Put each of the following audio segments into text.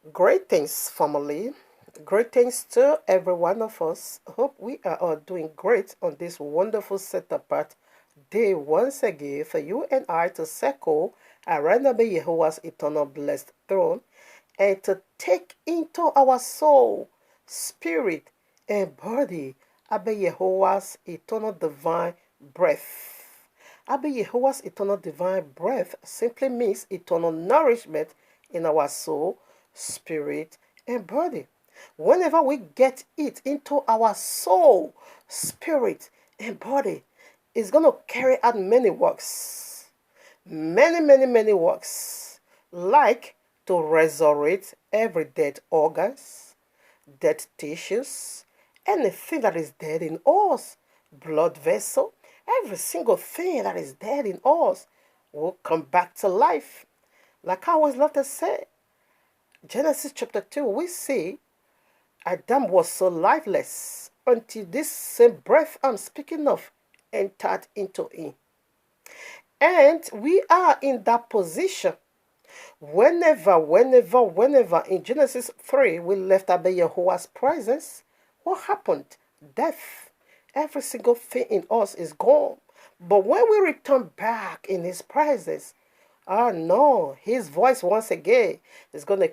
Greetings, family. Greetings to every one of us. Hope we are all doing great on this wonderful set apart day once again for you and I to circle around Yahuwah's eternal blessed throne and to take into our soul, spirit, and body Yahuwah's eternal divine breath. Yahuwah's eternal divine breath simply means eternal nourishment in our soul, spirit, and body. Whenever we get it into our soul, spirit, and body, it's going to carry out many works. Many works. Like to resurrect every dead organs, dead tissues, anything that is dead in us, blood vessel, every single thing that is dead in us will come back to life. Like I always love to say, Genesis chapter 2, we see Adam was so lifeless until this same breath I'm speaking of entered into him. And we are in that position. Whenever in Genesis 3 we left Yahuwah's presence, what happened? Death. Every single thing in us is gone. But when we return back in his presence, no, his voice once again is gonna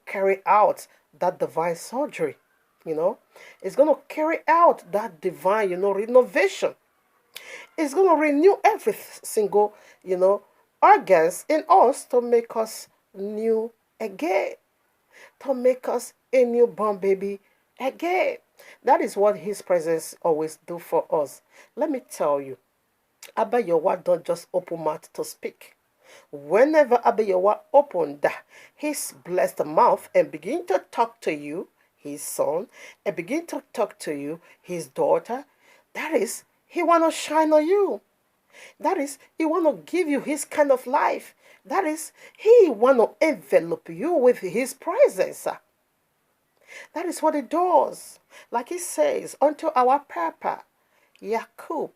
carry out that divine surgery. It's gonna carry out that divine, renovation. It's gonna renew every single, organs in us to make us new again, to make us a newborn baby again. That is what his presence always do for us. Let me tell you, Abba Yahweh don't just open mouth to speak. Whenever Abba Yahweh opened his blessed mouth and begin to talk to you, his son, and begin to talk to you, his daughter, that is, he want to shine on you. That is, he want to give you his kind of life. That is, he want to envelop you with his presence. That is what he does. Like he says, unto our papa, Yakub.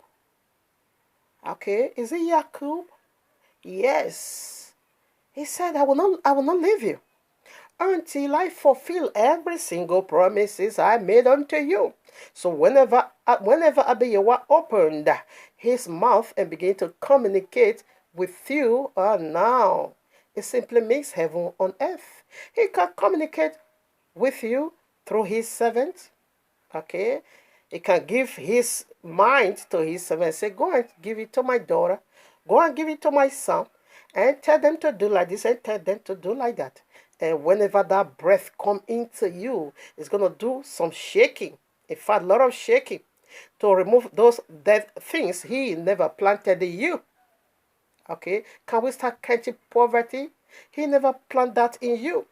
Okay, is it Yakub? Yes. He said, I will not leave you until I fulfill every single promises I made unto you. So whenever Abba Yahweh opened his mouth and began to communicate with you, now it simply means heaven on earth. He can communicate with you through his servant. Okay, he can give his mind to his servant. Say, go and give it to my daughter. Go and give it to my son. And tell them to do like this and tell them to do like that. And whenever that breath come into you, it's going to do some shaking. In fact, a lot of shaking to remove those dead things he never planted in you. Okay, can we start catching poverty? He never planted that in you.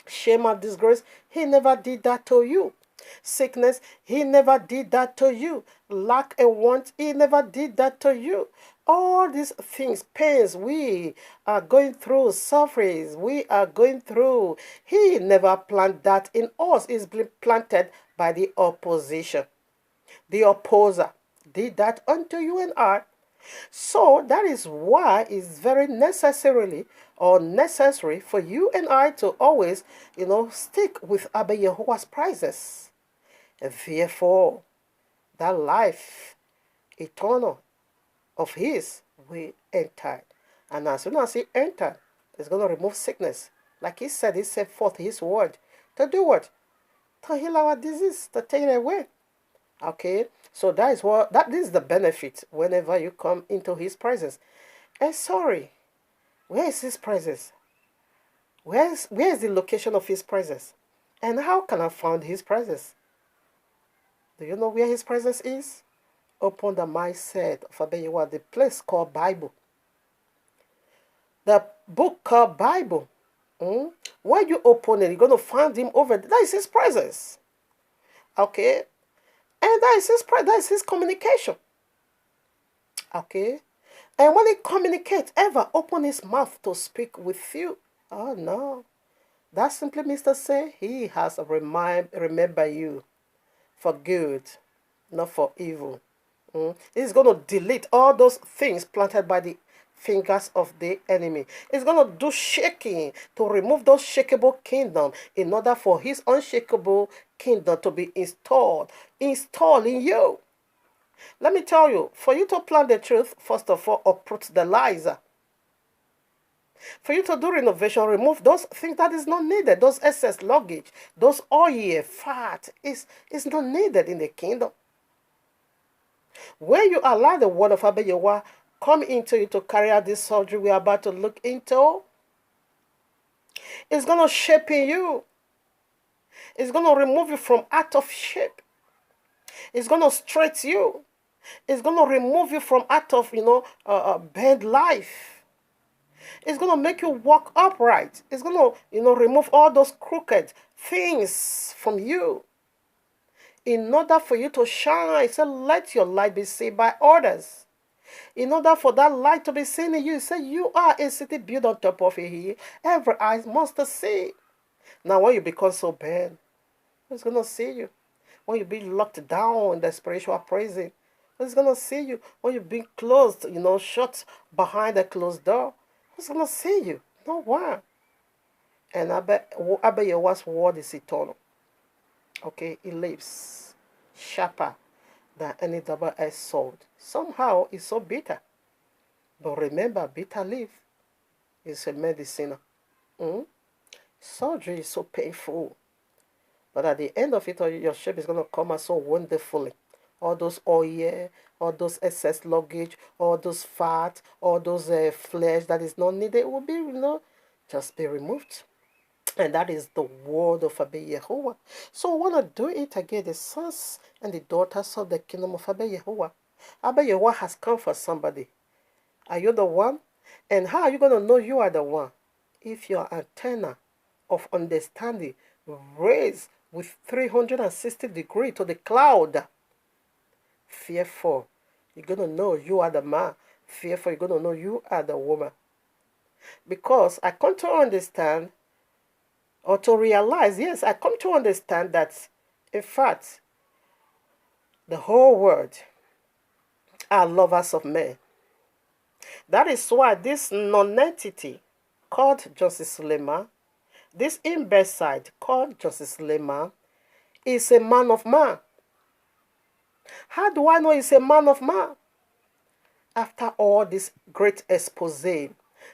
Shame and disgrace, he never did that to you. Sickness, he never did that to you. Lack and want, he never did that to you. All these things, pains we are going through, sufferings we are going through, he never planted that in us. It's been planted by the opposition. The opposer did that unto you and I. So that is why it's very necessary for you and I to always, stick with Abba Yahuwah's presence. And therefore, that life eternal of his we entered. And as soon as he entered, it's going to remove sickness. Like he said forth his word. To do what? To heal our disease, to take it away. Okay, so that is the benefit whenever you come into his presence. And sorry, where is his presence? Where is the location of his presence? And how can I find his presence? Do you know where his presence is? Upon the mindset of Abba Yahweh, the place called Bible. The book called Bible. When you open it, you're going to find him over there. That is his presence. Okay? And that is his communication. Okay? And when he communicates, ever open his mouth to speak with you. Oh no. That simply means to say he has remember you for good, not for evil. He's going to delete all those things planted by the fingers of the enemy. He's going to do shaking to remove those shakeable kingdom in order for his unshakable kingdom to be installed in you. Let me tell you, for you to plant the truth, first of all, uproot the lies. For you to do renovation, remove those things that is not needed, those excess luggage, those oil, fat is not needed in the kingdom. When you allow the word of YAHUAH come into you to carry out this surgery we're about to look into, it's going to shape in you. It's going to remove you from out of shape. It's going to straighten you. It's going to remove you from out of, bad life. It's going to make you walk upright. It's going to, remove all those crooked things from you. In order for you to shine, say, let your light be seen by others. In order for that light to be seen in you, say, you are a city built on top of a hill. Every eye must see. Now, when you become so bad, who's going to see you? When you be locked down in the spiritual prison, who's going to see you? When you be closed, shut behind a closed door, who's going to see you? No one. And YAHUAH'S word is eternal. Okay, it lives sharper than any double-edged sword. Somehow it's so bitter. But remember, bitter leaf is a medicine. Surgery is so painful. But at the end of it, your shape is going to come out so wonderfully. All those oil, all those excess luggage, all those fat, all those flesh that is not needed will be, just be removed. And that is the word of YAHUAH. So I want to do it again, the sons and the daughters of the kingdom of YAHUAH. YAHUAH has come for somebody. Are you the one? And how are you going to know you are the one? If your antenna of understanding raised with 360 degrees to the cloud, fearful, you're going to know you are the man. Fearful, you're going to know you are the woman. Because I come to understand, or to realize, yes, I come to understand that, in fact, the whole world are lovers of men. That is why this non-entity called Justice Suleyeye, this imbecile called Justice Suleyeye, is a man of man. How do I know he's a man of man? After all this great expose,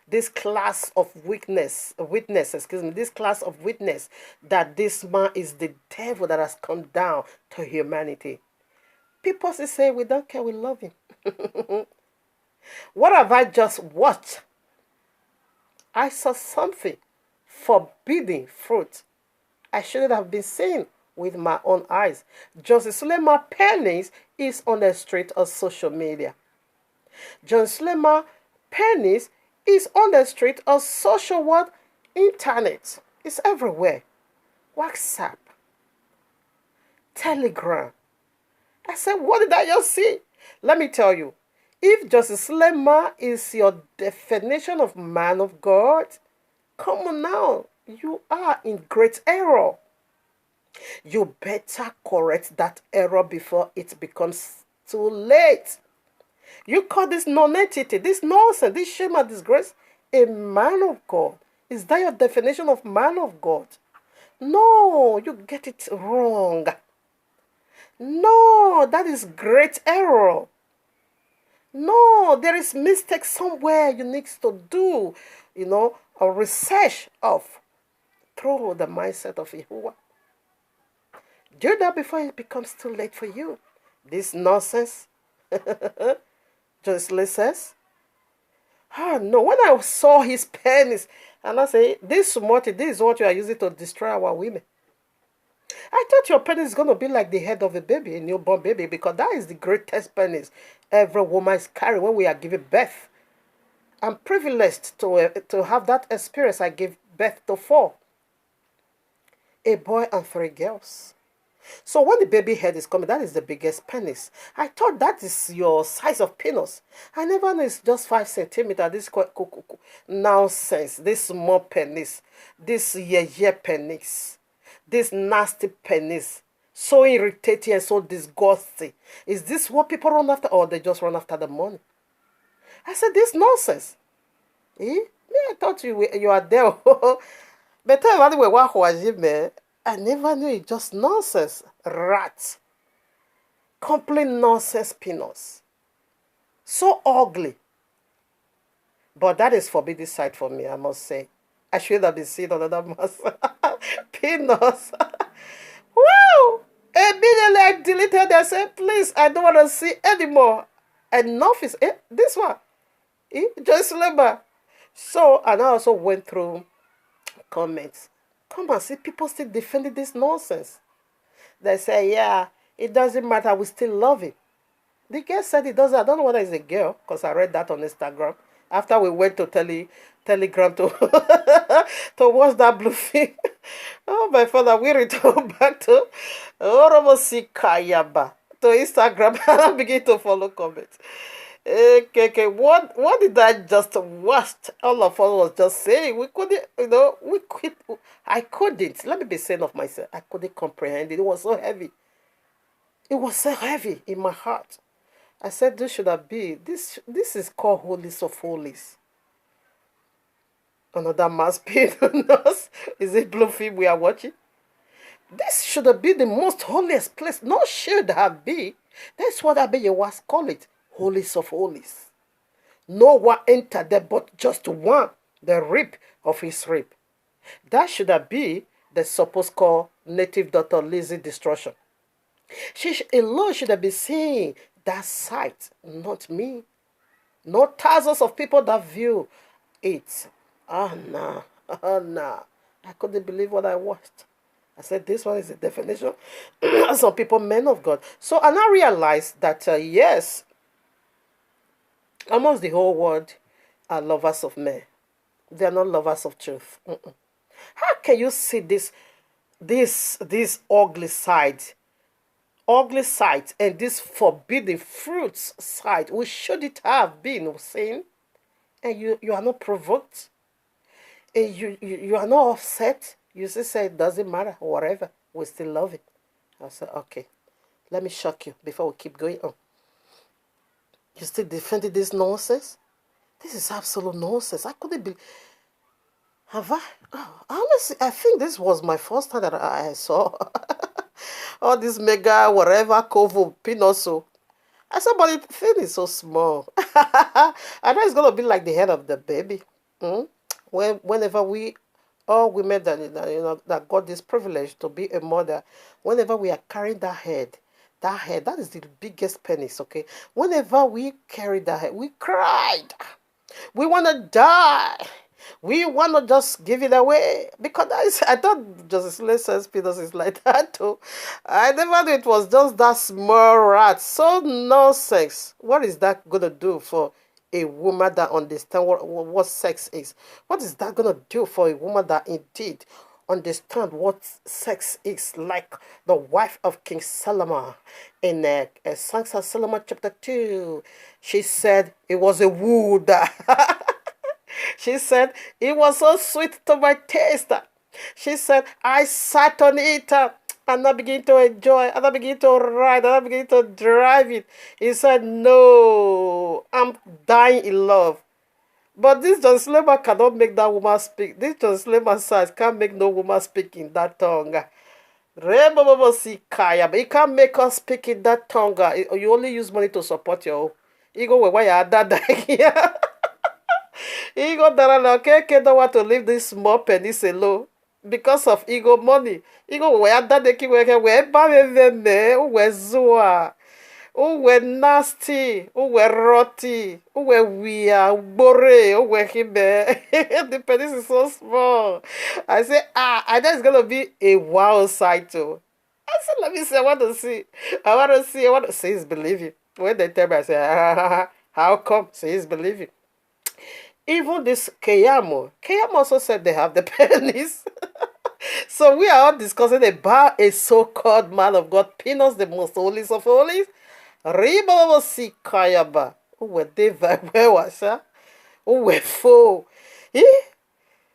this class of witness, this class of witness that this man is the devil that has come down to humanity. People say, we don't care, we love him. What have I just watched? I saw something, forbidding fruit. I shouldn't have been seen with my own eyes. Justice Suleyeye Panis is on the street of social media. Justice Suleyeye Panis is on the street of social world, internet. It's everywhere. WhatsApp, Telegram. I said, what did I just see? Let me tell you, if Justice Suleyeye is your definition of man of God, come on now, you are in great error. You better correct that error before it becomes too late. You call this non-entity, this nonsense, this shame and disgrace, a man of God. Is that your definition of man of God? No, you get it wrong. No, that is great error. No, there is mistake somewhere you need to do, a research of through the mindset of YAHUAH. Do that before it becomes too late for you. This nonsense. Just says, no, when I saw his penis, and I say, this is what you are using to destroy our women. I thought your penis is going to be like the head of a baby, a newborn baby, because that is the greatest penis every woman is carrying when we are giving birth. I'm privileged to have that experience. I gave birth to 4. A boy and 3 girls. So when the baby head is coming, that is the biggest penis. I thought that is your size of penis. I never know it's just 5 centimeters. This nonsense. This small penis. This penis. This nasty penis. So irritating and so disgusting. Is this what people run after? Or they just run after the money? I said, this nonsense. Eh? Me, I thought you are there. But anyway, YAHUAH'S, man, I never knew it. Just nonsense. Rats. Complete nonsense peanuts. So ugly. But that is forbidden sight for me, I must say. I should have been seeing another mass. Peanuts. Wow! Immediately I deleted it. I said, please, I don't want to see anymore. Enough is this one. Just remember. So, and I also went through comments. Come and see, people still defending this nonsense. They say, yeah, it doesn't matter, we still love it. The girl said it doesn't. I don't know whether it's a girl, because I read that on Instagram. After we went to Telegram to to watch that blue film. Oh, my father, we return back to Oromosikayaba to Instagram and I begin to follow comments. Okay, what did I just watch? All of us was just saying we couldn't, we could. I couldn't. Let me be saying of myself. I couldn't comprehend it. It was so heavy. It was so heavy in my heart. I said, this should have been, this is called Holies of Holies. Another mass pain on us. Is it blue film we are watching? This should have been the most holiest place. No, should have been. That's what YAHUAH'S call it. Holies of Holies. No one entered there but just one. The rib of his rib. That should have been the supposed called native daughter Lizzie destruction. She alone should have been seeing that sight, not me. Not thousands of people that view it. Oh, no. Oh, no. I couldn't believe what I watched. I said, this one is a definition. Some people, men of God. So, and I realized that, yes, almost the whole world are lovers of men. They are not lovers of truth. How can you see this ugly side? Ugly sight and this forbidden fruits side, we should it have been seen, and you are not provoked, and you are not upset. You just say it doesn't matter, whatever, we still love it. I said, okay, let me shock you before we keep going on. You still defending this nonsense? This is absolute nonsense. I couldn't be. Have I? Oh, honestly, I think this was my first time that I saw all this mega whatever Kovo Pinoso. I said, but the thing is so small. I know it's gonna be like the head of the baby. Whenever we, all women that got this privilege to be a mother, whenever we are carrying that is the biggest penis. Okay, whenever we carry that head, we cried. We wanna die. We want to just give it away. Because I thought Justice Sule says Penis is like that too. I never knew it was just that small rat. So nonsense. What is that going to do for a woman that understands what sex is? What is that going to do for a woman that indeed understand what sex is? Like the wife of King Solomon in Songs of Solomon chapter 2. She said it was a wood. She said, it was so sweet to my taste. She said, I sat on it and I began to enjoy, and I began to ride, and I began to drive it. He said, no, I'm dying in love. But this John cannot make that woman speak. This John side can't make no woman speak in that tongue. But he can't make us speak in that tongue. You only use money to support your ego. Why you that? Ego Darala Keke don't want to leave this small penis alone because of ego money. Ego where that they keep working where baveme, where zoa, where nasty, where rotty, where we are bore, where him the penis is so small. I say, I know it's gonna be a wow sight too. I said, let me see, I want to see. I want to see, he's believing. When they tell me, I say, how come? Say he's believing. Even this Keyamo also said they have the penis. So we are all discussing about a so-called man of God, Panis, the most holiest of holies. Ribo Sikayaba. Who were they? Where was that? Who were foe?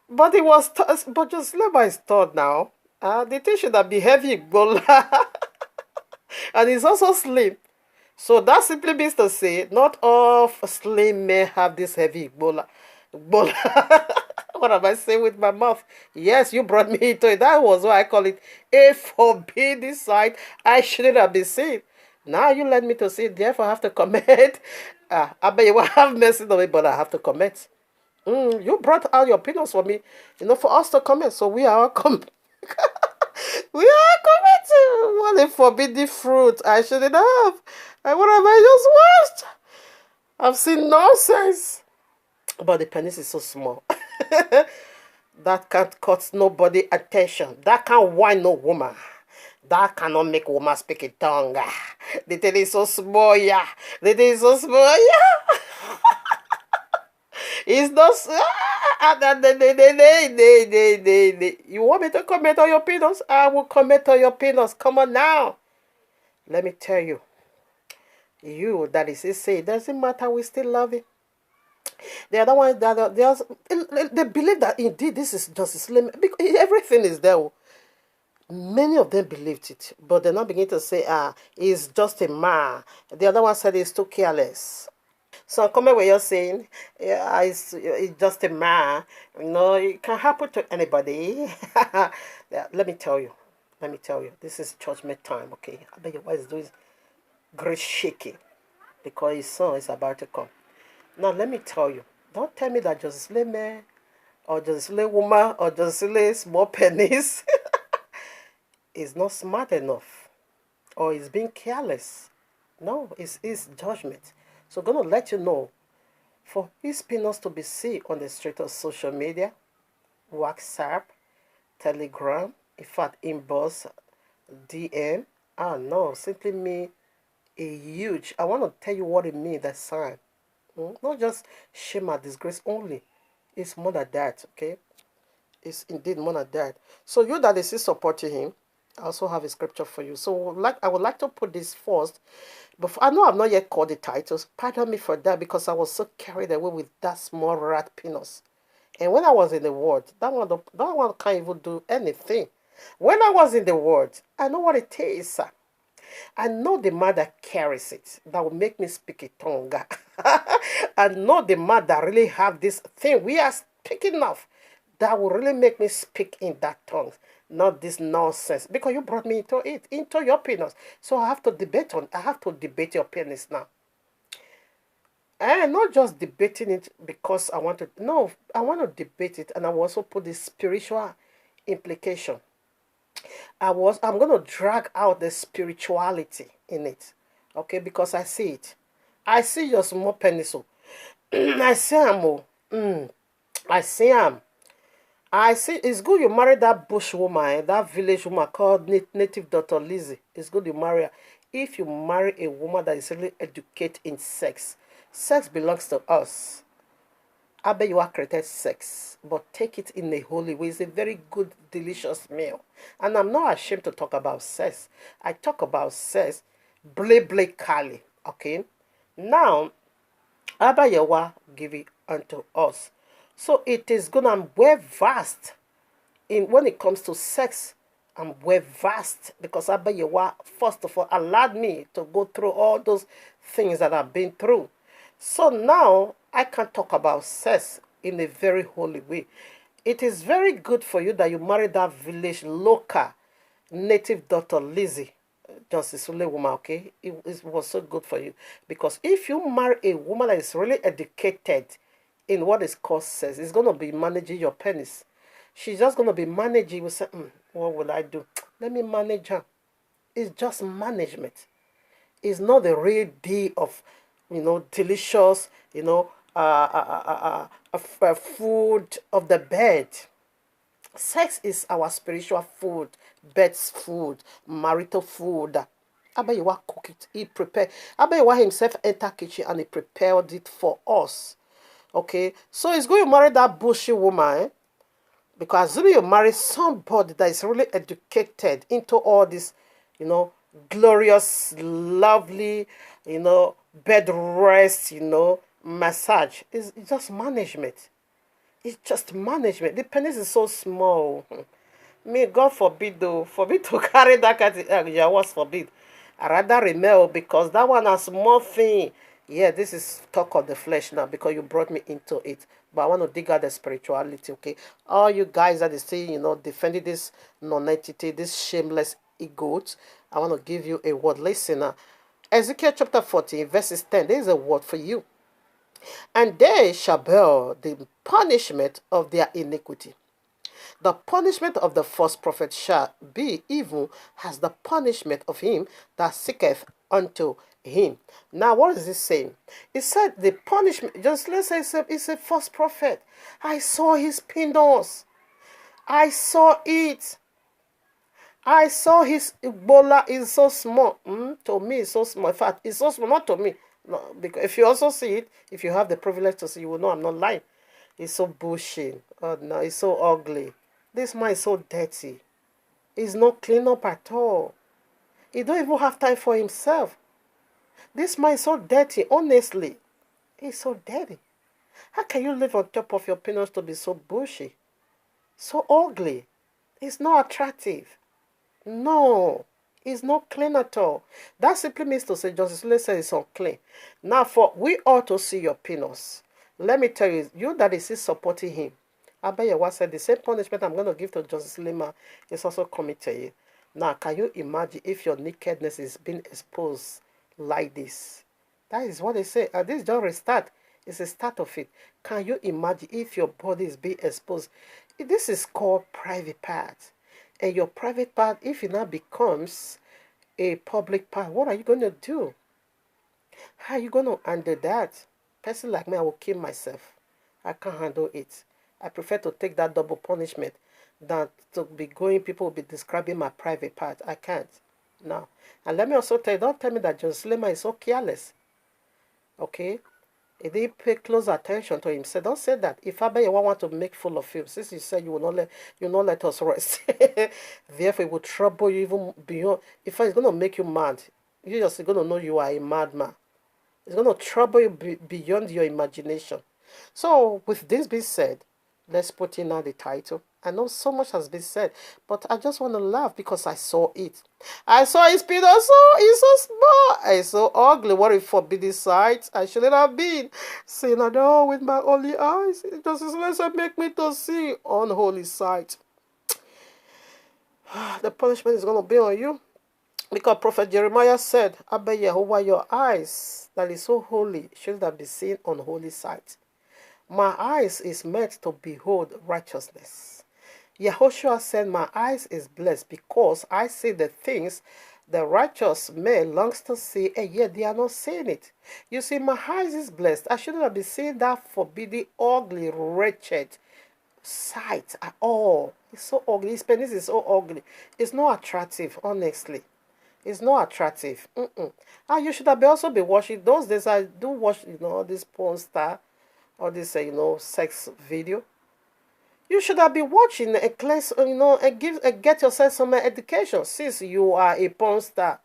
But it was, but just let my thought now. The thing should have been heavy, and it's also slim. So that simply means to say, not all slim men have this heavy Ebola. But what am I saying with my mouth? Yes, you brought me into it. That was why I call it a forbidden sight. I shouldn't have been seen. Now you led me to see it, therefore I have to comment. I bet you will have mercy on me, but I have to comment. You brought out your opinions for me, for us to comment. So we are we are commenting. What a forbidden fruit. I shouldn't have. And what have I just watched? I've seen nonsense. But the penis is so small. That can't cut nobody attention. That can't whine no woman. That cannot make woman speak a tongue. The thing is so small, yeah. The thing is so small, yeah. It's not. You want me to comment on your penis? I will comment on your penis. Come on now. Let me tell you. You that is say it doesn't matter. We still love it. The other one that they believe that indeed this is Justice Sule because everything is there. Many of them believed it, but they now begin to say, he's just a man. The other one said he's too careless. So comment where you're saying, yeah, it's just a man. It can happen to anybody. Yeah, let me tell you. This is judgment time, okay? I bet your wife is doing great shaking because his son is about to come. Now, let me tell you. Don't tell me that Justice Sule man, or Justice Sule woman, or Justice Sule small penis is not smart enough, or is being careless. No, it's judgment. So I'm going to let you know, for his penis to be seen on the street of social media, WhatsApp, Telegram, in fact, inbox, DM, no, simply mean a huge, I want to tell you what it means, that sign. Not just shame or disgrace only. It's more than that, okay? It's indeed more than that. So you that is still supporting him, I also have a scripture for you. So I would like to put this first. But I know I've not yet called the titles. Pardon me for that because I was so carried away with that small rat penis. And when I was in the world, that one can't even do anything. When I was in the world, I know what it is. I know the man that carries it, that will make me speak a tongue. I know the man that really have this thing we are speaking of, that will really make me speak in that tongue. Not this nonsense. Because you brought me into it, into your penis. So I have to debate your penis now. And not just debating it because I want to, no, I want to debate it, and I will also put the spiritual implication. I'm going to drag out the spirituality in it, okay? Because I see it. I see your small penis. I see him. I see him. I see. It's good you marry that bush woman, that village woman called native Dr. Lizzie. It's good you marry her. If you marry a woman that is really educated in sex, sex belongs to us. I bet you are created sex, but take it in a holy way. It's a very good, delicious meal. And I'm not ashamed to talk about sex. I talk about sex, kali, okay? Now, Abba Yawa give it unto us. So it is good. I'm well vast when it comes to sex. I'm well vast because Abba Yawa, first of all, allowed me to go through all those things that I've been through. So now I can talk about sex in a very holy way. It is very good for you that you marry that village local native Dr. Lizzie, Justice Sule woman, okay? It was so good for you. Because if you marry a woman that is really educated in what is called sex, it's going to be managing your penis. She's just going to be managing. You say, what will I do? Let me manage her. It's just management. It's not the real deal of, delicious, food of the bed. Sex is our spiritual food, bed's food, marital food. Abayewa cook it. He prepared. Abayewa himself enter kitchen and he prepared it for us. Okay, so he's going to marry that bushy woman, because assuming you marry somebody that is really educated into all this, glorious, lovely, bed rest, massage. It's just management. It's just management. The penis is so small. Me, God forbid, though, forbid to carry that kind of, YAHUAH'S forbid. I rather remain because that one has more thing. Yeah, this is talk of the flesh now because you brought me into it. But I want to dig out the spirituality, okay? All you guys that is saying, defending this non-entity, this shameless egoat, I want to give you a word. Listen now. Ezekiel chapter 14, verses 10. There is a word for you. And they shall bear the punishment of their iniquity. The punishment of the false prophet shall be even as the punishment of him that seeketh unto him. Now, what is it saying? It said the punishment, just let's say it's a false prophet. I saw his penis. I saw it. I saw his Ebola is so small. To me, it's so small. In fact, it's so small, not to me. No, because if you also see it, if you have the privilege to see, you will know I'm not lying. It's so bushy. Oh no, it's so ugly. This man is so dirty. He's not clean up at all. He don't even have time for himself. This man is so dirty, honestly. He's so dirty. How can you live on top of your penis to be so bushy? So ugly. It's not attractive. No. It's not clean at all. That simply means to say, Justice Sule says it's unclean. Now, for we ought to see your penis. Let me tell you, you that is still supporting him, YAHUAH said the same punishment I'm going to give to Justice Sule is also coming to you. Now, can you imagine if your nakedness is being exposed like this? That is what they say. And this is just a start. It's a start of it. Can you imagine if your body is being exposed? This is called private part. And your private part, if it now becomes a public part, what are you going to do? How are you going to handle that? Person like me, I will kill myself. I can't handle it. I prefer to take that double punishment than to be going, people will be describing my private part. I can't. No. And let me also tell you, don't tell me that John Sule is so careless. Okay? He didn't pay close attention to himself. Don't say that. If YAHUAH want to make full of you, since you said you will not let us rest, therefore it will trouble you even beyond. If it's going to make you mad, you're just going to know you are a madman. It's going to trouble you beyond your imagination. So, with this being said, let's put in now the title. I know so much has been said, but I just want to laugh because I saw it. I saw his penis, it's so small, it's so ugly. What a forbidden sight. I shouldn't have been seen at all with my only eyes. It doesn't make me to see unholy sight. The punishment is going to be on you. Because Prophet Jeremiah said, YAHUAH, your eyes that is so holy shouldn't have been seen unholy sight. My eyes is meant to behold righteousness. Yahushua said, my eyes is blessed because I see the things the righteous man longs to see, and yet they are not seeing it. You see, my eyes is blessed. I shouldn't have been seeing that forbidding, ugly, wretched sight at all. It's so ugly. His penis is so ugly. It's not attractive, honestly. It's not attractive. And you should have also been watching. Those days I do watch, all this porn star, or this, sex video. You should have been watching a class, and get yourself some education. Since you are a porn star,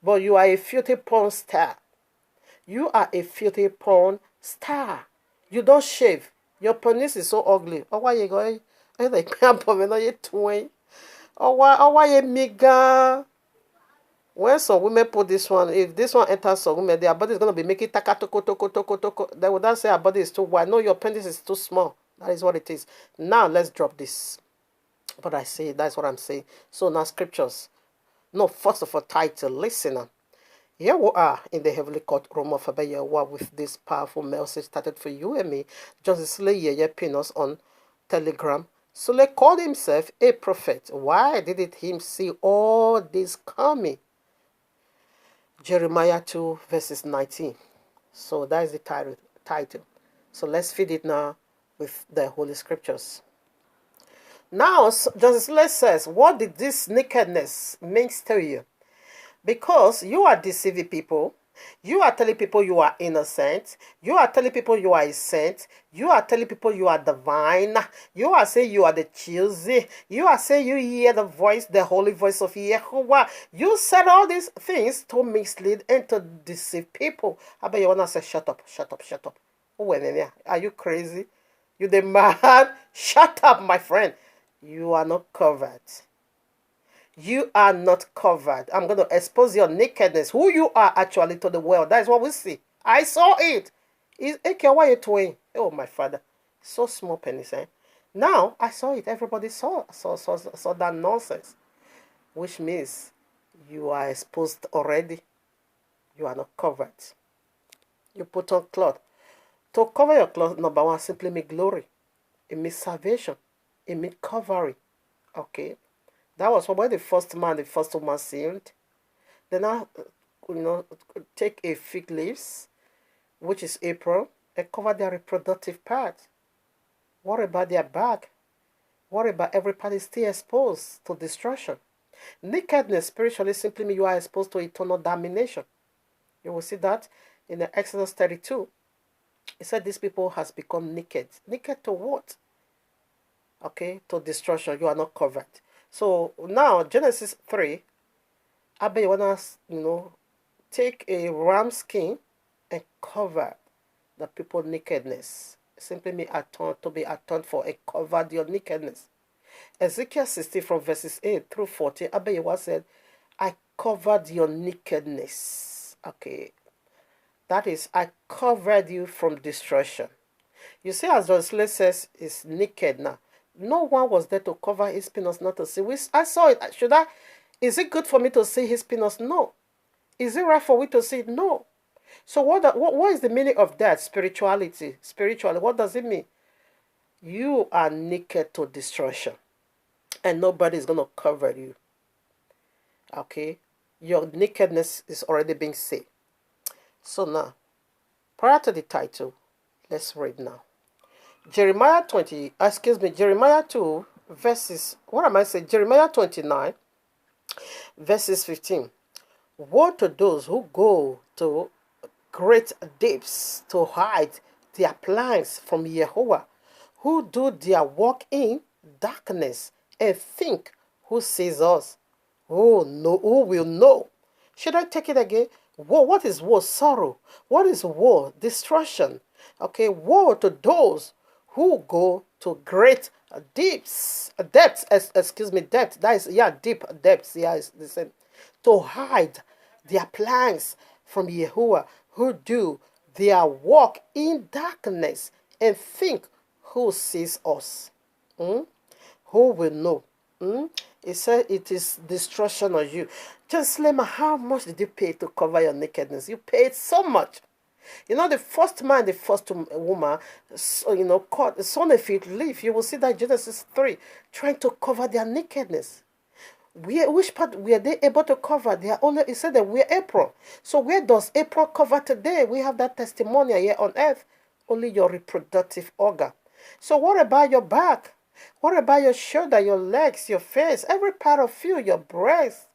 but you are a filthy porn star. You are a filthy porn star. You don't shave. Your penis is so ugly. Oh, why you going? I like you twin. Oh, why you mega? When some women put this one, if this one enters some women, their body is going to be making taka toko toko toko toko. They would not say our body is too wide. No, your penis is too small. That is what it is. Now, let's drop this. But I say, that's what I'm saying. So now, scriptures. No, first of all, title. Listen. Here we are in the heavenly court room of YAHUAH with this powerful message started for you and me. Justice Suleyeye Panis on Telegram. Sule called himself a prophet. Why didn't he see all this coming? Jeremiah 2 verses 19. So that is the title. So let's feed it now with the Holy Scriptures. Now, Justice Sule says, what did this nakedness mean to you? Because you are deceiving people. You are telling people you are innocent. You are telling people you are a saint. You are telling people you are divine. You are saying you are the chosen. You are saying you hear the voice, the holy voice of YAHUAH. You said all these things to mislead and to deceive people. I bet you want to say, shut up, shut up, shut up. Oh, are you crazy? You the man? Shut up, my friend. You are not covered. You are not covered. I'm going to expose your nakedness, who you are actually, to the world. That is what we see. I saw it. Oh, my father. So small penis, eh? Now I saw it. Everybody saw that nonsense, which means you are exposed already. You are not covered. You put on cloth. To cover your cloth, number one, simply means glory. It means salvation. It means covering. Okay? That was when the first woman sinned. Then I, take a fig leaves, which is April, and cover their reproductive part. What about their back? What about everybody still exposed to destruction? Nakedness spiritually simply means you are exposed to eternal damnation. You will see that in the Exodus 32. It said these people has become naked. Naked to what? Okay, to destruction. You are not covered. So now Genesis 3, I bet you wanna take a ram skin and cover the people nakedness. Simply mean to be atoned for and covered your nakedness. Ezekiel 60 from verses 8 through 14, I bet you said, I covered your nakedness. Okay. That is, I covered you from destruction. You see, as the slave says, is naked now. No one was there to cover his penis, not to see. I saw it. Is it good for me to see his penis? No. Is it right for me to see it? No. So what is the meaning of that? Spirituality. Spiritually, what does it mean? You are naked to destruction. And nobody is going to cover you. Okay? Your nakedness is already being seen. So now, prior to the title, let's read now. Jeremiah 2, verses, Jeremiah 29, verses 15. Woe to those who go to great depths to hide their plans from Yahuwah, who do their work in darkness and think, who sees us? Oh, no, who will know? Should I take it again? Woe, what is woe? Sorrow. What is woe? Destruction. Okay, woe to those who go to great depths. Depth. That is, deep depths. Yeah, it's the same. To hide their plans from Yahuwah, who do their work in darkness and think, who sees us? Who will know? It said it is destruction on you. Just Lema, how much did you pay to cover your nakedness? You paid so much. The first man, the first woman, caught son of it leave. You will see that Genesis 3, trying to cover their nakedness. Which part were they able to cover? It said that we're April. So where does April cover today? We have that testimony here on earth. Only your reproductive organ. So what about your back? What about your shoulder, your legs, your face, every part of you, your breast,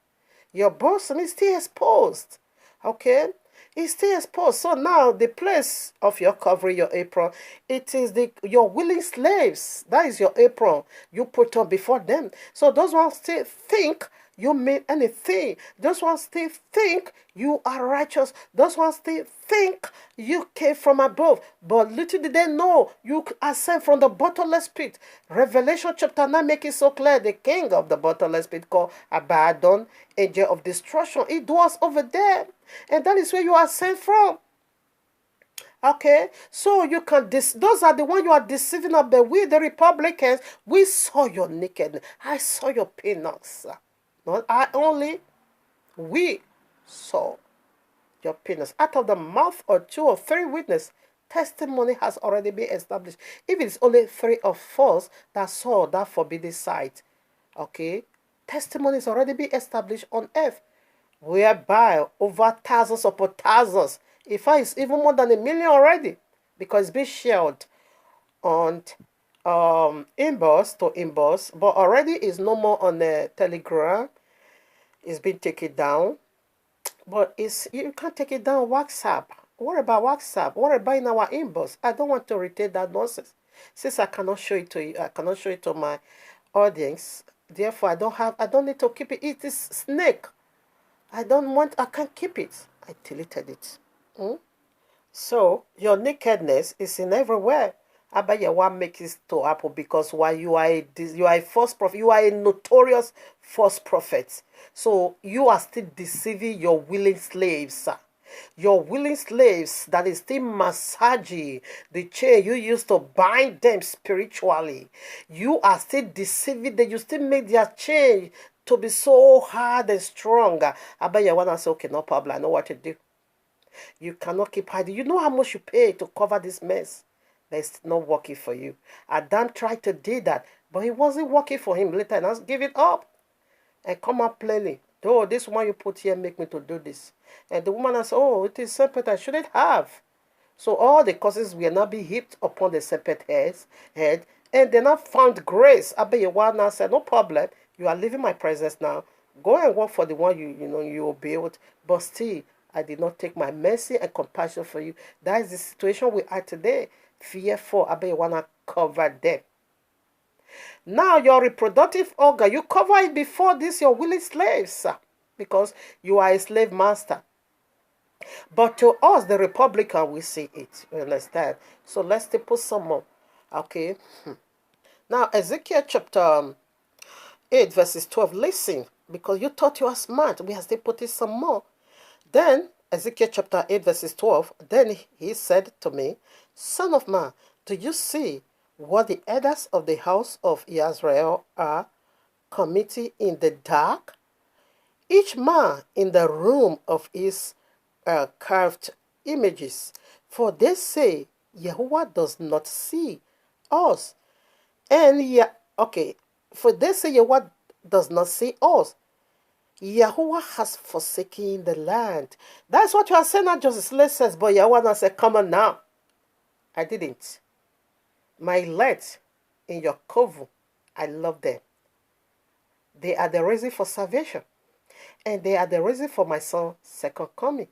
your bosom is still exposed. Okay? It's still exposed. So now the place of your covering, your apron, it is your willing slaves. That is your apron. You put on before them. So those ones still think you mean anything. Those ones still think you are righteous. Those ones still think you came from above. But little did they know you are sent from the bottomless pit. Revelation chapter 9 makes it so clear. The king of the bottomless pit called Abaddon, angel of destruction. It was over there. And that is where you are sent from. Okay, so you can those are the ones you are deceiving of. But we, the Republicans, we saw your nakedness. I saw your penis. Not I only, we saw your penis. Out of the mouth of 2 or 3 witnesses, testimony has already been established. If it's only 3 or 4 that saw that forbidden sight, okay, testimony is already been established on earth, whereby over thousands upon thousands, in fact, it's even more than 1 million already, because it's been shared on inbox to inbox, but already is no more on the Telegram. It's been taken down, but you can't take it down WhatsApp. What about WhatsApp? What about in our inbox? I don't want to retain that nonsense, since I cannot show it to you. I cannot show it to my audience. Therefore, I don't need to keep it. It is snake. I can't keep it. I deleted it. So your nakedness is in everywhere. What makes it to happen? Because while you are a false prophet, you are a notorious false prophet. So you are still deceiving your willing slaves. Your willing slaves that is still massaging the chain you used to bind them spiritually. You are still deceiving them. You still make their chain to be so hard and strong. I bet you want to say, okay, no problem. I know what to do. You cannot keep hiding. You know how much you pay to cover this mess. That's not working for you. Adam tried to do that, but it wasn't working for him later. And I give it up and come out plainly. Oh, this one you put here make me to do this. And the woman has, oh, it is serpent I shouldn't have. So all the causes will not be heaped upon the serpent head, and they not found grace. I bet you one now said, no problem. You are leaving my presence now. Go and work for the one you obey with. But still, I did not take my mercy and compassion for you. That is the situation we are today. Fearful. I bet you want to cover them. Now your reproductive organ, you cover it before this your willing slaves, because you are a slave master. But to us, the Republican, we see it. You understand? So let's put some more. Okay. Now Ezekiel chapter 8 verses 12. Listen, because you thought you are smart. We have to put it some more. Then Ezekiel chapter 8 verses 12. Then he said to me, Son of man, do you see what the elders of the house of Israel are committing in the dark? Each man in the room of his carved images. For they say, Yahuwah does not see us. And for they say Yahuwah does not see us. Yahuwah has forsaken the land. That's what you are saying, not just Sule says, but Yahuwah said, come on now. I didn't. My elect in your coven, I love them. They are the reason for salvation. And they are the reason for my son's second coming.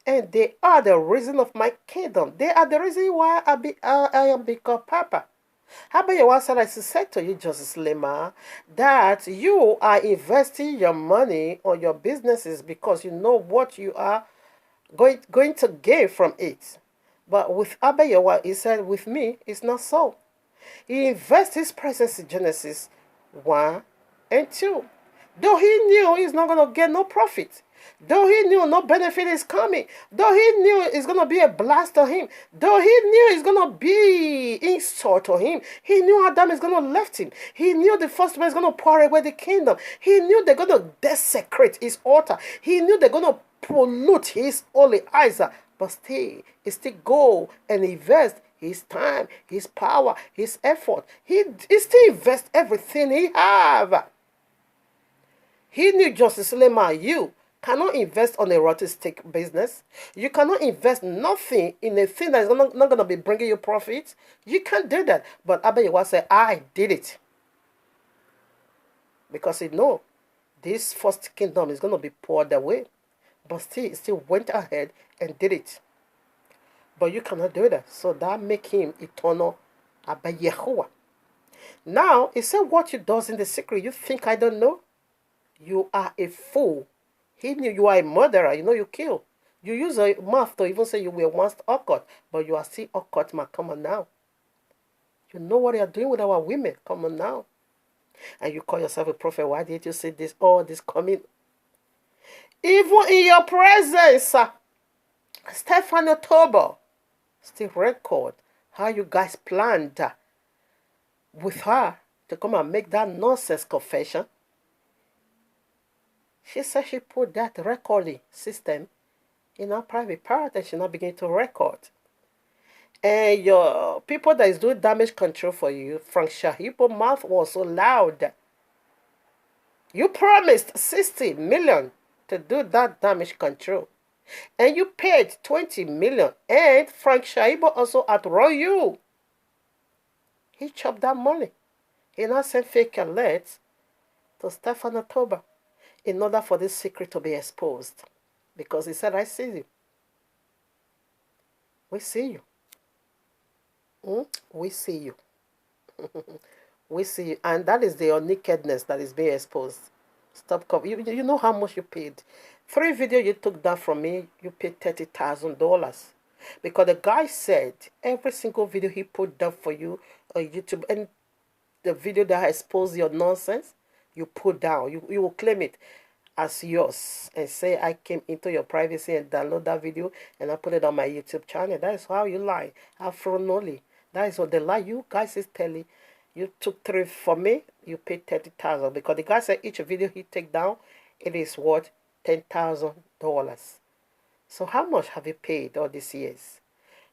And they are the reason of my kingdom. They are the reason why I am become Papa. How about your answer? I said to you, Justice Lema, that you are investing your money on your businesses because you know what you are going to gain from it. But with Abayawa, he said, with me, it's not so. He invests his presence in Genesis 1 and 2. Though he knew he's not going to get no profit. Though he knew no benefit is coming. Though he knew it's going to be a blast to him. Though he knew it's going to be insult to him. He knew Adam is going to left him. He knew the first man is going to pour away the kingdom. He knew they're going to desecrate his altar. He knew they're going to pollute his holy eyes. But still, he still go and invest his time, his power, his effort. He still invest everything he have. He knew Justice Lema, you cannot invest on a rotten stick business. You cannot invest nothing in a thing that is not going to be bringing you profit. You can't do that. But Abayawa said, I did it. Because he know this first kingdom is going to be poured away. But still, he still went ahead and did it. But you cannot do that. So that make him eternal Abayahuah. Now, he said what you does in the secret. You think I don't know? You are a fool. He knew you are a murderer. You know you kill. You use a mouth to even say you were once occult, but you are still occult, man. Come on now. You know what you are doing with our women. Come on now. And you call yourself a prophet. Why did you say this? All this coming. Even in your presence, Stephen October still record how you guys planned with her to come and make that nonsense confession. She said she put that recording system in her private part and she now begin to record. And your people that is doing damage control for you, Frank Shahibo's mouth was so loud. You promised 60 million to do that damage control. And you paid 20 million. And Frank Shahibo also outrow you. He chopped that money. He now sent fake alerts to Stephen October in order for this secret to be exposed. Because he said, I see you. We see you. We see you. We see you. And that is your nakedness that is being exposed. Stop covering. You know how much you paid. 3 videos you took down from me, you paid $30,000. Because the guy said every single video he put down for you on YouTube, and the video that exposed your nonsense, you put down. You will claim it. as yours and say I came into your privacy and download that video and I put it on my YouTube channel. That is how you lie. Afronoli. That is what the lie you guys is telling. You took 3 for me, you paid 30,000 because the guy said each video he take down, it is worth $10,000. So how much have you paid all these years?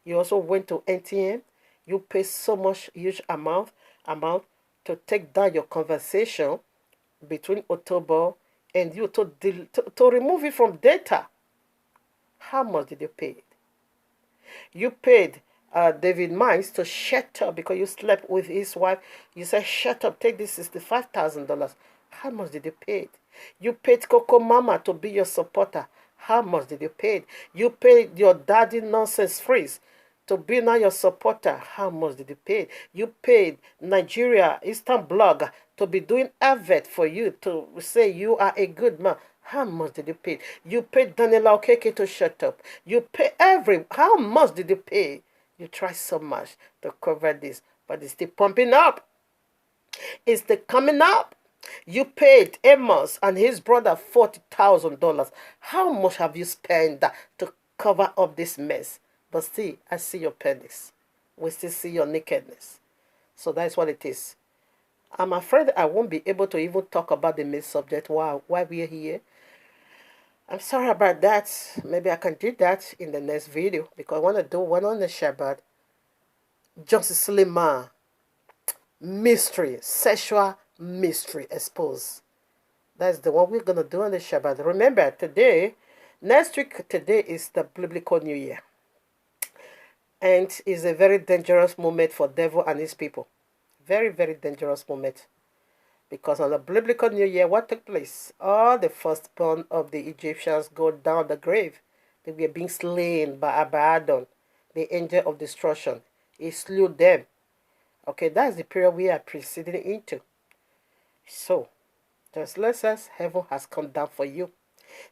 You also went to NTM. You pay so much huge amount to take down your conversation between October and you to remove it from data. How much did you pay? You paid David Mines to shut up because you slept with his wife. You said, shut up, take this $65,000. How much did you pay? You paid Coco Mama to be your supporter. How much did you pay? You paid your daddy nonsense freeze to be now your supporter. How much did you pay? You paid Nigeria Eastern Blog to be doing advert for you to say you are a good man. How much did you pay? You paid Daniela Okeke to shut up. You pay how much did you pay? You try so much to cover this, but it's still pumping up. It's still coming up. You paid Amos and his brother $40,000. How much have you spent to cover up this mess? But still, I see your penis. We still see your nakedness. So that's what it is. I'm afraid I won't be able to even talk about the main subject while we're here. I'm sorry about that. Maybe I can do that in the next video because I want to do one on the Shabbat. Justice Suleyeye mystery, sexual mystery exposed. That's the one we're going to do on the Shabbat. Remember, next week, today is the Biblical New Year. And it's a very dangerous moment for devil and his people. Very, very dangerous moment. Because on the Biblical New Year, what took place? All the firstborn of the Egyptians go down the grave. They were being slain by Abaddon, the angel of destruction. He slew them. Okay, that's the period we are proceeding into. So, just let us, heaven has come down for you.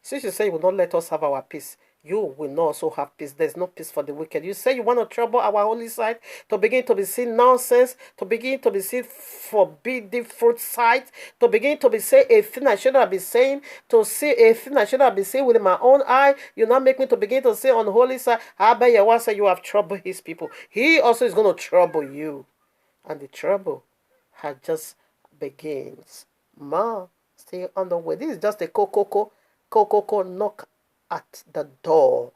Since you say you will not let us have our peace, you will not also have peace. There's no peace for the wicked. You say you want to trouble our holy side, to begin to be seen nonsense, to begin to be seen forbidden fruit sight, to begin to be saying a thing I shouldn't have been saying, to see a thing I shouldn't have been saying with my own eye. You now make me to begin to say on the holy side, I bet you once you have troubled his people. He also is going to trouble you. And the trouble has just begins. Ma, stay on the way. This is just a coco knock at the door.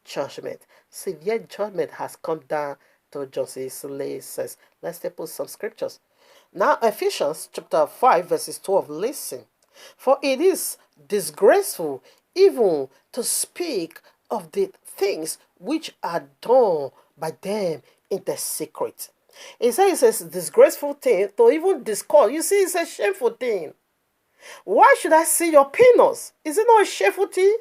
Judgment. Severe judgment has come down to Justice Suleyeye says. Let's put some scriptures. Now, Ephesians chapter 5, verses 12. Listen. For it is disgraceful even to speak of the things which are done by them in the secret. It says it's a disgraceful thing to even discuss. You see, it's a shameful thing. Why should I see your penis? Is it not a shameful thing?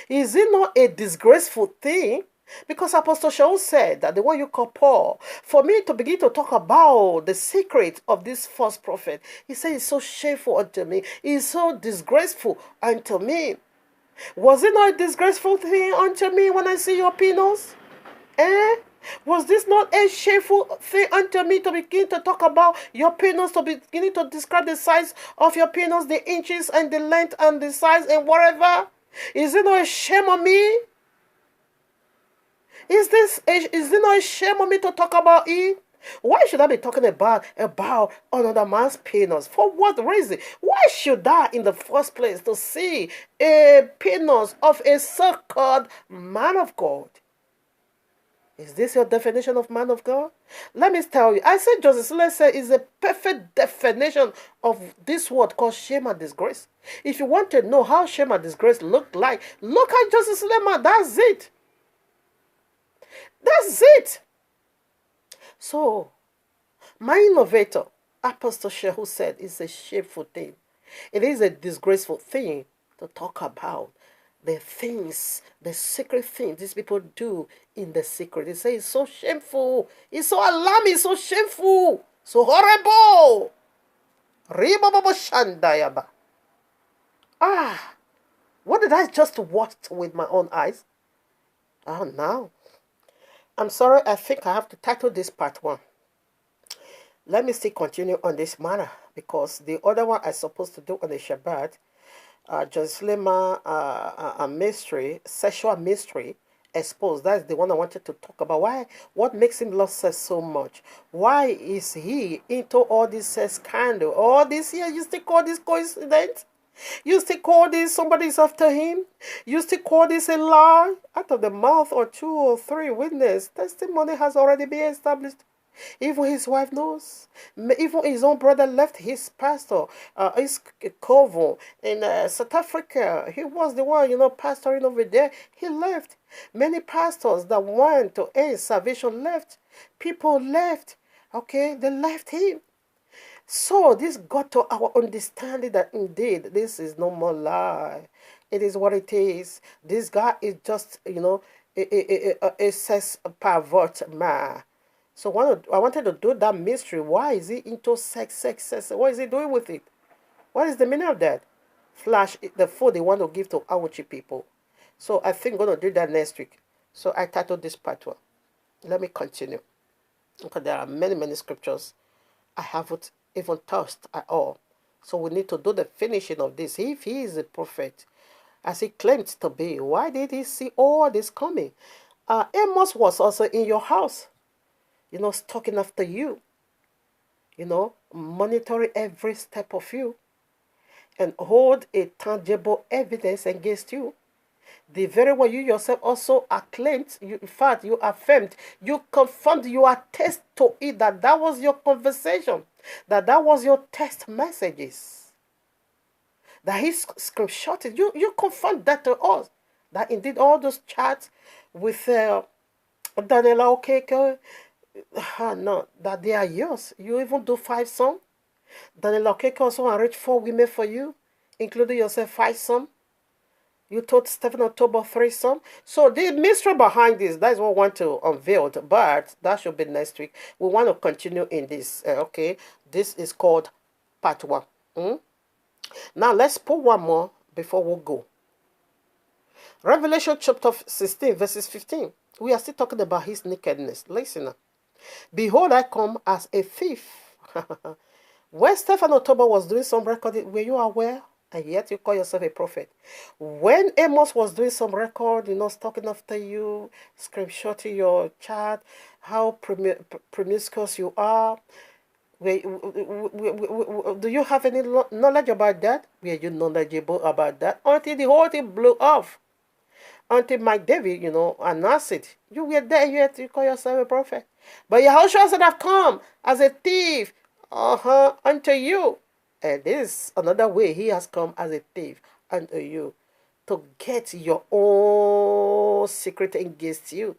Is it not a disgraceful thing? Because Apostle Shaul said that the one you call Paul, for me to begin to talk about the secret of this false prophet, he said it's so shameful unto me. It's so disgraceful unto me. Was it not a disgraceful thing unto me when I see your penis? Was this not a shameful thing unto me to begin to talk about your penis, to begin to describe the size of your penis, the inches and the length and the size and whatever? Is it not a shame on me? Is it not a shame on me to talk about it? Why should I be talking about another man's penis? For what reason? Why should I, in the first place, to see a penis of a so-called man of God? Is this your definition of man of God? Let me tell you. I said Joseph Suleyeye said is a perfect definition of this word called shame and disgrace. If you want to know how shame and disgrace look like, look at Joseph Suleyeye. That's it. That's it. So, my innovator, Apostle Shehu, said it's a shameful thing. It is a disgraceful thing to talk about the things, the secret things these people do in the secret. They say it's so shameful. It's so alarming. It's so shameful. So horrible. What did I just watch with my own eyes? Oh, no. I'm sorry. I think I have to title this part 1. Let me still continue on this matter because the other one I'm supposed to do on the Shabbat, Jerusalem mystery, sexual mystery exposed. That's the one I wanted to talk about. Why? What makes him love sex so much? Why is he into all this sex scandal? All this here, you still call this coincidence? You still call this somebody's after him? You still call this a lie? Out of the mouth or two or three witnesses, testimony has already been established. Even his wife knows. Even his own brother left his pastor, his coven in South Africa. He was the one, pastoring over there. He left. Many pastors that want to end salvation left. People left. Okay, they left him. So this got to our understanding that indeed this is no more lie. It is what it is. This guy is just, a sex pervert man. So I wanted to do that mystery. Why is he into sex? What is he doing with it? What is the meaning of that? Flash the food they want to give to Awuchi people. So I think I'm going to do that next week. So I titled this part one. Let me continue. Because there are many, many scriptures I haven't even touched at all. So we need to do the finishing of this. If he is a prophet, as he claims to be, why did he see all this coming? Amos was also in your house. Stalking after you, monitoring every step of you, and hold a tangible evidence against you. The very one you yourself also acclaimed, in fact, you affirmed, you confirmed, you attest to it that was your conversation, that was your text messages, that he screenshotted. You confirmed that to us, that indeed all those chats with Daniela Okeke, no, that they are yours. You even do 5 songs. Daniel Okeke also arranged 4 women for you, including yourself 5 songs. You told Stephen October 3 songs. So the mystery behind this, that is what we want to unveil, but that should be next week. We want to continue in this, okay? This is called part 1. Now let's put one more before we go. Revelation chapter 16, verses 15. We are still talking about his nakedness. Listen now. Behold, I come as a thief. When Stephen October was doing some recording, were you aware? And yet you call yourself a prophet. When Amos was doing some record, stalking after you, screenshotting your chat, how promiscuous you are. Do you have any knowledge about that? Were you knowledgeable about that? Until the whole thing blew off. Until Mike David, announced it. You were there, yet you call yourself a prophet. But Yahushua said, I've come as a thief unto you. And this is another way he has come as a thief unto you, to get your own secret against you.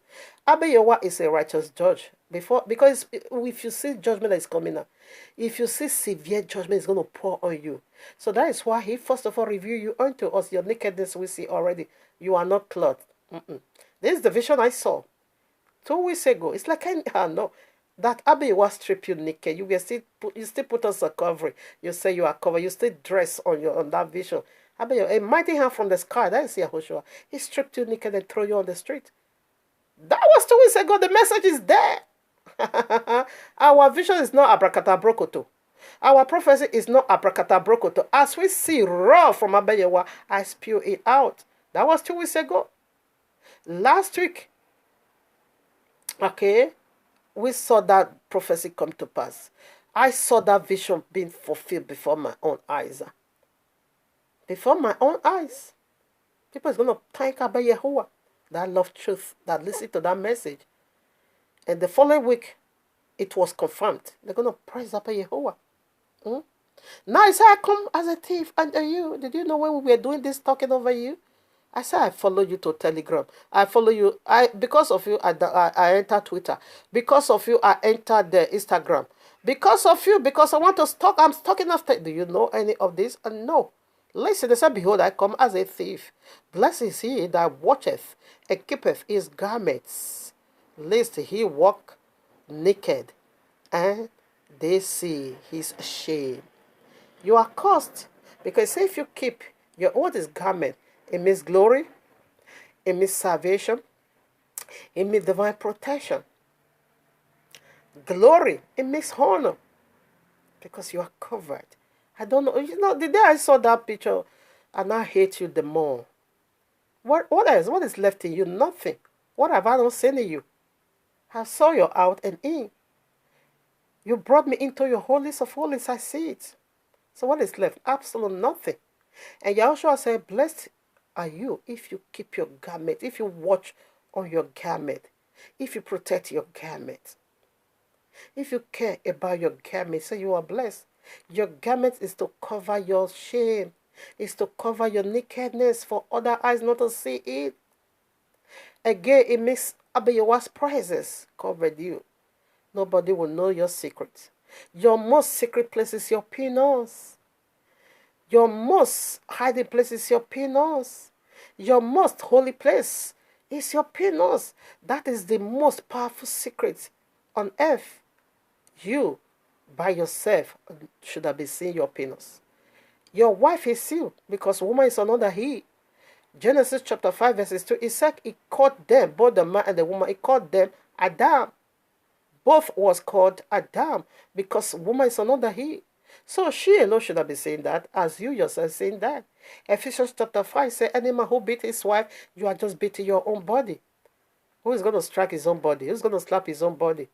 Abayewa is a righteous judge. Because if you see judgment that is coming up, if you see severe judgment is going to pour on you. So that is why he first of all revealed you unto us. Your nakedness we see already. You are not clothed. This is the vision I saw 2 weeks ago. It's like I know that Abbey was strip you naked. You still put on a covering. You say you are covered. You still dress on that vision. Abbey, a mighty hand from the sky. That is Yahushua. He stripped you naked and threw you on the street. That was 2 weeks ago. The message is there. Our vision is not abracadabrokoto. Our prophecy is not abracadabrokoto. As we see raw from Abayewa, I spew it out. That was 2 weeks ago. Last week, okay, we saw that prophecy come to pass. I saw that vision being fulfilled before my own eyes. Before my own eyes. People is going to thank Abayewa that love truth, that listen to that message. And the following week, it was confirmed. They're going to praise Abayewa. Now I say, I come as a thief under you. Did you know when we were doing this, talking over you? I said, I follow you to Telegram. I follow you. Because of you, I entered Twitter. Because of you, I entered the Instagram. Because of you, because I want to stalk, I'm stalking after. Do you know any of this? No. Listen, they said, behold, I come as a thief. Blessed is he that watcheth and keepeth his garments, lest he walk naked, and they see his shame. You are cursed, because if you keep your own garment, it means glory, it means salvation, it means divine protection. Glory, it means honor, because you are covered. I don't know, the day I saw that picture, and I hate you the more. What else? What is left in you? Nothing. What have I not seen in you? I saw you out and in. You brought me into your holiest of holies. I see it. So what is left? Absolutely nothing. And Yahushua said, blessed are you if you keep your garment, if you watch on your garment, if you protect your garment, if you care about your garment, so you are blessed. Your garment is to cover your shame, is to cover your nakedness for other eyes not to see it. Again, it makes YAHUAH'S presence covered you. Nobody will know your secret. Your most secret place is your penis. Your most hiding place is your penis. Your most holy place is your penis. That is the most powerful secret on earth. You, by yourself, should have been seeing your penis. Your wife is you, because woman is another he. Genesis chapter 5 verses 2, it said he called them, both the man and the woman, he called them Adam. Both was called Adam, because woman is another he. So she alone should have been saying that, as you yourself saying that. Ephesians chapter 5 says, any man who beat his wife, you are just beating your own body. Who is going to strike his own body? Who's going to slap his own body?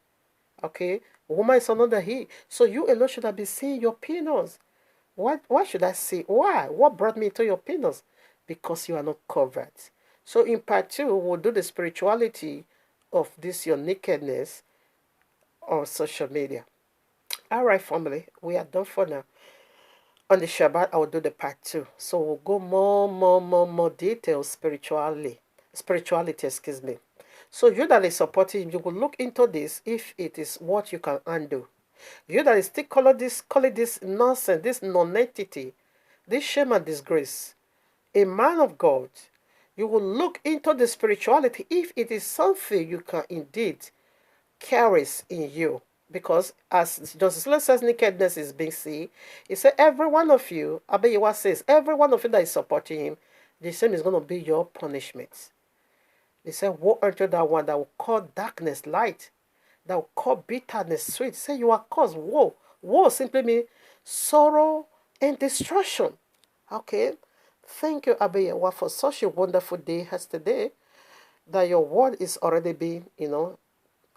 Okay? Woman is another he. So you alone should have been seeing your penis. Why should I see? Why? What brought me to your penis? Because you are not covered. So in part 2, we'll do the spirituality of this, your nakedness, on social media. Alright, family, we are done for now. On the Shabbat, I will do the part 2. So we'll go more details spirituality, excuse me. So you that is supporting, you will look into this if it is what you can undo. You that is still call it this nonsense, this non-entity, this shame and disgrace. A man of God, you will look into the spirituality if it is something you can indeed carries in you. Because as Joseph says, nakedness is being seen. He said, every one of you, YAHUAH says, every one of you that is supporting him, the same is going to be your punishment. He said, woe unto that one that will call darkness light, that will call bitterness sweet. Say you are caused woe. Woe simply means sorrow and destruction. Okay. Thank you, YAHUAH, for such a wonderful day as today, that your word is already being,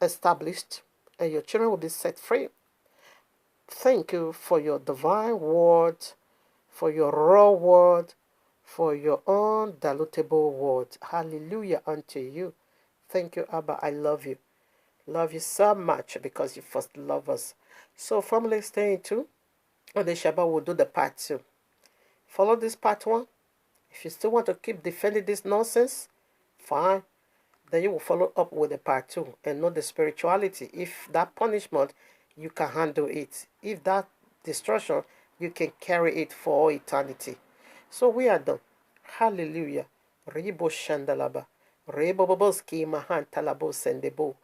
established, and your children will be set free. Thank you for your divine word, for your raw word, for your undilutable word. Hallelujah unto you. Thank you, Abba. I love you. Love you so much because you first love us. So, family, stay tuned. On the Shabbat, we'll do the part 2. Follow this part 1. If you still want to keep defending this nonsense, fine. Then you will follow up with the part 2 and know the spirituality. If that punishment, you can handle it. If that destruction, you can carry it for all eternity. So we are done. Hallelujah. Rebo shandalaba. Rebo boboski mahan talabo sendebo.